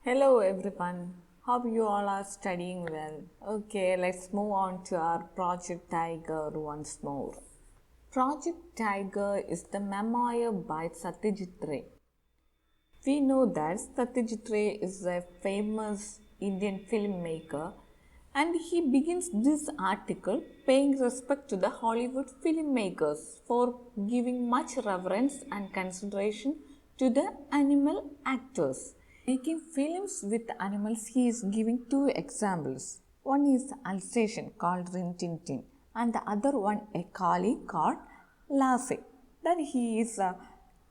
Hello everyone. Hope you all are studying well. Okay, let's move on to our Project Tiger once more. Project Tiger is the memoir by Satyajit Ray. We know that Satyajit Ray is a famous Indian filmmaker and he begins this article paying respect to the Hollywood filmmakers for giving much reverence and consideration to the animal actors. Making films with animals, he is giving two examples. One is Alsatian called Rin Tin Tin and the other one a collie called Lassie. That he is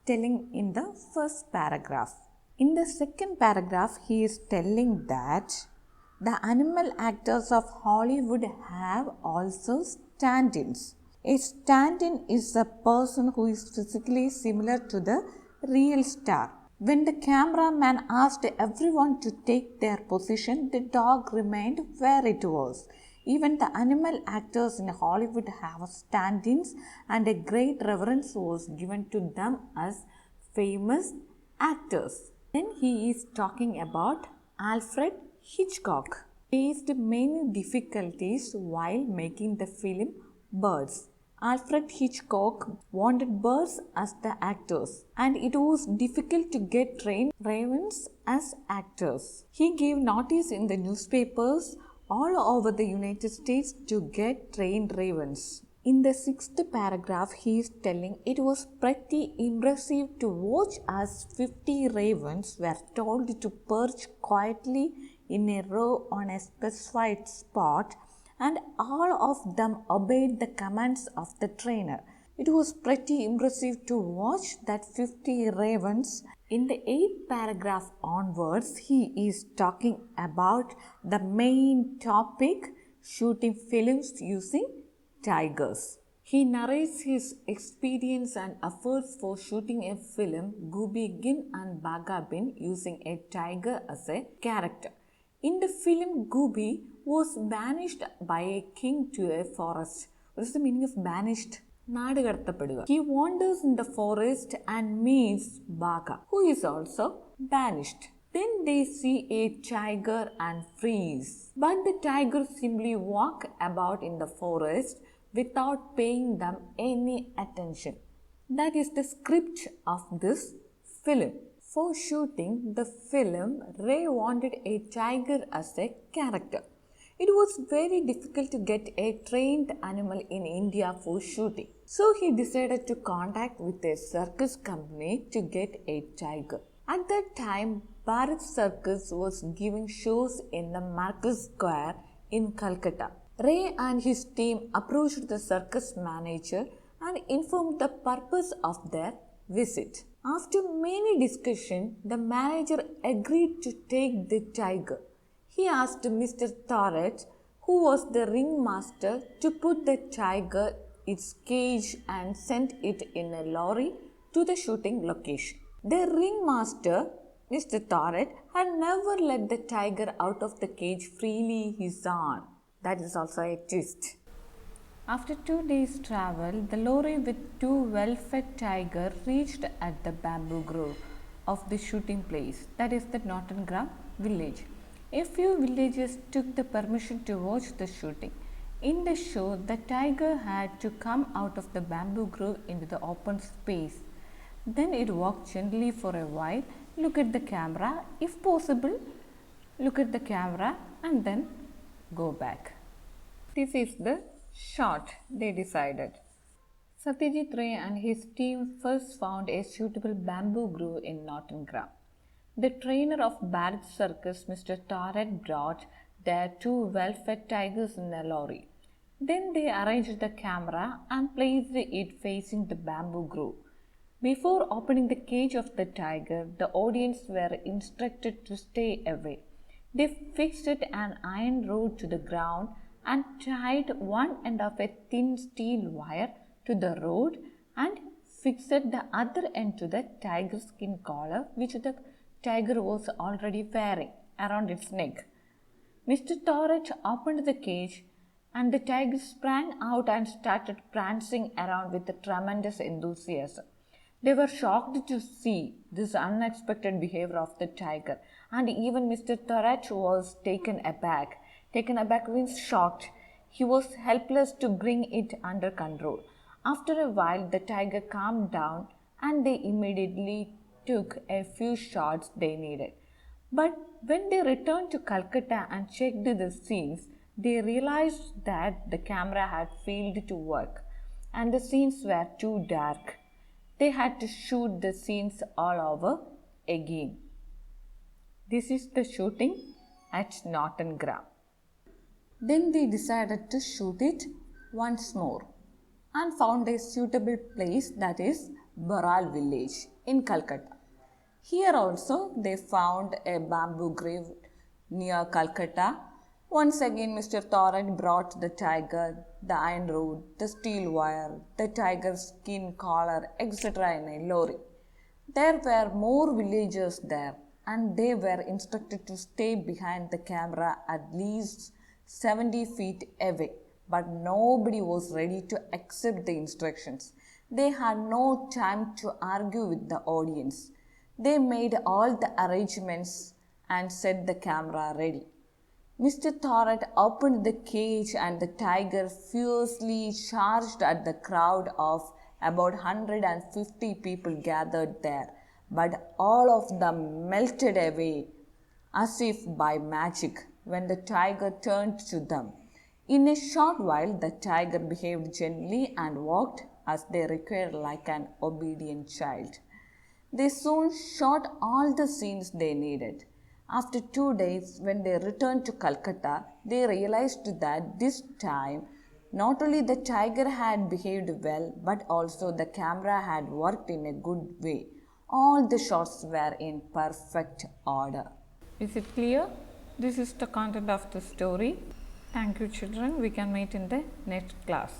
telling in the first paragraph. In the second paragraph, he is telling that the animal actors of Hollywood have also stand ins. A stand in is a person who is physically similar to the real star. When the cameraman asked everyone to take their position, the dog remained where it was. Even the animal actors in Hollywood have stand ins, and a great reverence was given to them as famous actors. Then he is talking about Alfred Hitchcock. Faced many difficulties while making the film Birds. Alfred Hitchcock wanted birds as the actors, and it was difficult to get trained ravens as actors. He gave notice in the newspapers all over the United States to get trained ravens. In the sixth paragraph, he is telling it was pretty impressive to watch as 50 ravens were told to perch quietly in a row on a specified spot, and all of them obeyed the commands of the trainer. It was pretty impressive to watch that 50 ravens. In the 8th paragraph onwards, he is talking about the main topic, shooting films using tigers. He narrates his experience and efforts for shooting a film Gooby Gin and Baga Bin using a tiger as a character. In the film, Gooby was banished by a king to a forest. What is the meaning of banished? He wanders in the forest and meets Baga, who is also banished. Then they see a tiger and freeze. But the tiger simply walk about in the forest without paying them any attention. That is the script of this film. For shooting the film, Ray wanted a tiger as a character. It was very difficult to get a trained animal in India for shooting. So he decided to contact with a circus company to get a tiger. At that time, Bharat Circus was giving shows in the Marcus Square in Calcutta. Ray and his team approached the circus manager and informed the purpose of their visit. After many discussions, the manager agreed to take the tiger. He asked Mr. Thorett, who was the ringmaster, to put the tiger in its cage and sent it in a lorry to the shooting location. The ringmaster, Mr. Thorett, had never let the tiger out of the cage freely his own. That is also a twist. After 2 days' travel, the lorry with two well-fed tigers reached at the bamboo grove of the shooting place, that is the Nottingham village. A few villagers took the permission to watch the shooting. In the show, the tiger had to come out of the bamboo grove into the open space. Then it walked gently for a while, look at the camera, if possible, look at the camera and then go back. This is the shot they decided. Satyajit Ray and his team first found a suitable bamboo grove in Nottingham. The trainer of Bharat Circus, Mr. Thorett, brought their two well-fed tigers in a lorry. Then they arranged the camera and placed it facing the bamboo grove. Before opening the cage of the tiger, the audience were instructed to stay away. They fixed an iron rod to the ground and tied one end of a thin steel wire to the rod and fixed the other end to the tiger skin collar which the tiger was already wearing around its neck. Mr. Thorett opened the cage and the tiger sprang out and started prancing around with tremendous enthusiasm. They were shocked to see this unexpected behavior of the tiger and even Mr. Tarrant was Taken aback means shocked. He was helpless to bring it under control. After a while, the tiger calmed down and they immediately took a few shots they needed. But when they returned to Calcutta and checked the scenes, they realized that the camera had failed to work and the scenes were too dark. They had to shoot the scenes all over again. This is the shooting at Norton Graham. Then they decided to shoot it once more and found a suitable place, that is Baral village in Calcutta. Here also they found a bamboo grave near Calcutta. Once again Mr. Tarrant brought the tiger, the iron rod, the steel wire, the tiger's skin collar, etc. in a lorry. There were more villagers there and they were instructed to stay behind the camera at least 70 feet away. But nobody was ready to accept the instructions. They had no time to argue with the audience. They made all the arrangements and set the camera ready. Mr. Tarrant opened the cage and the tiger fiercely charged at the crowd of about 150 people gathered there, but all of them melted away as if by magic when the tiger turned to them. In a short while, the tiger behaved gently and walked as they required like an obedient child. They soon shot all the scenes they needed. After 2 days, when they returned to Calcutta, they realized that this time not only the tiger had behaved well, but also the camera had worked in a good way. All the shots were in perfect order. Is it clear? This is the content of the story. Thank you, children. We can meet in the next class.